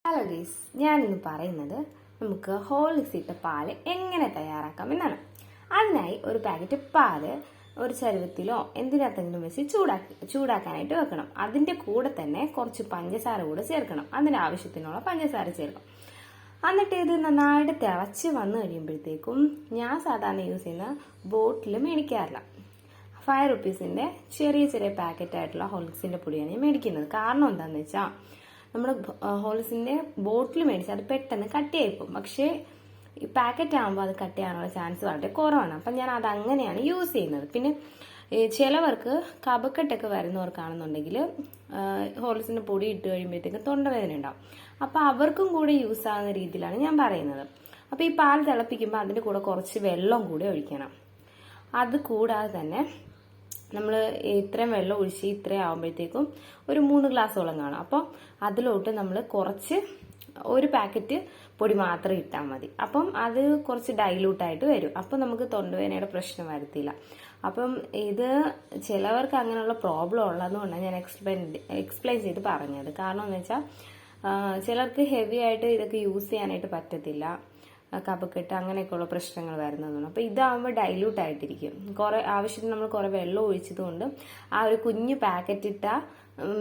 Hello guys, ഞാനിന്ന് പറയുന്നത് നമുക്ക് ഹോർലിക്സ് ഇട്ട പാല് എങ്ങനെ തയ്യാറാക്കാം എന്നാണ്. അതിനായി ഒരു പാക്കറ്റ് പാല് ഒരു ചരുവത്തിലോ എന്തിനകത്തെങ്കിലും വെച്ച് ചൂടാക്കാനായിട്ട് വെക്കണം. അതിൻ്റെ കൂടെ തന്നെ കുറച്ച് പഞ്ചസാര കൂടെ ചേർക്കണം. അതിനാവശ്യത്തിനുള്ള പഞ്ചസാര ചേർക്കണം. എന്നിട്ട് ഇത് നന്നായിട്ട് തിളച്ച് വന്നു കഴിയുമ്പോഴത്തേക്കും ഞാൻ സാധാരണ യൂസ് ചെയ്യുന്ന ബോട്ടിൽ മേടിക്കാറില്ല. 5 റുപ്പീസിൻ്റെ ചെറിയ ചെറിയ പാക്കറ്റായിട്ടുള്ള ഹോർലിക്സിൻ്റെ പൊടിയാണ് ഞാൻ മേടിക്കുന്നത്. കാരണം എന്താണെന്ന് വെച്ചാൽ നമ്മൾ ഹോർലിക്സിൻ്റെ ബോട്ടിൽ മേടിച്ചാൽ അത് പെട്ടെന്ന് കട്ടിയായിപ്പോകും. പക്ഷേ ഈ പാക്കറ്റ് ആകുമ്പോൾ അത് കട്ട് ചെയ്യാനുള്ള ചാൻസ് വളരെ കുറവാണ്. അപ്പം ഞാൻ അത് അങ്ങനെയാണ് യൂസ് ചെയ്യുന്നത്. പിന്നെ ചിലവർക്ക് കഫക്കെട്ടൊക്കെ വരുന്നവർക്കാണെന്നുണ്ടെങ്കിൽ ഹോർലിക്സിൻ്റെ പൊടി ഇട്ട് കഴിയുമ്പോഴത്തേക്ക് തൊണ്ടവേദന ഉണ്ടാവും. അപ്പോൾ അവർക്കും കൂടെ യൂസ് ആകുന്ന രീതിയിലാണ് ഞാൻ പറയുന്നത്. അപ്പോൾ ഈ പാൽ തിളപ്പിക്കുമ്പോൾ അതിൻ്റെ കൂടെ കുറച്ച് വെള്ളം കൂടി ഒഴിക്കണം. അത് കൂടാതെ തന്നെ നമ്മൾ ഇത്രയും വെള്ളം ഒഴിച്ച് ഇത്രയും ആകുമ്പോഴത്തേക്കും ഒരു 3 ഗ്ലാസ്സോളം കാണും. അപ്പം അതിലോട്ട് നമ്മൾ ഒരു പാക്കറ്റ് പൊടി മാത്രം ഇട്ടാൽ മതി. അപ്പം അത് കുറച്ച് ഡൈലൂട്ടായിട്ട് വരും. അപ്പം നമുക്ക് തൊണ്ടവേദനയുടെ പ്രശ്നം വരത്തില്ല. അപ്പം ഇത് ചിലവർക്ക് അങ്ങനെയുള്ള പ്രോബ്ലം ഉള്ളതുകൊണ്ടാണ് ഞാൻ എക്സ്പ്ലെയിൻ ചെയ്ത് പറഞ്ഞത്. കാരണം എന്ന് വെച്ചാൽ ചിലർക്ക് ഹെവി ആയിട്ട് ഇതൊക്കെ യൂസ് ചെയ്യാനായിട്ട് പറ്റത്തില്ല. കഫക്കെട്ട് അങ്ങനെയൊക്കെയുള്ള പ്രശ്നങ്ങൾ വരുന്നതാണ്. അപ്പോൾ ഇതാകുമ്പോൾ ഡൈല്യൂട്ട് ആയിട്ടിരിക്കും. ആവശ്യത്തിന് നമ്മൾ കുറേ വെള്ളം ഒഴിച്ചതുകൊണ്ട് ആ ഒരു കുഞ്ഞു പാക്കറ്റ് ഇട്ടാൽ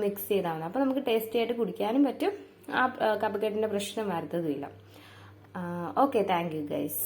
മിക്സ് ചെയ്താൽ മതി. അപ്പോൾ നമുക്ക് ടേസ്റ്റി ആയിട്ട് കുടിക്കാനും പറ്റും. ആ കഫക്കെട്ടിൻ്റെ പ്രശ്നം വരുത്തതുമില്ല. Okay, thank you guys.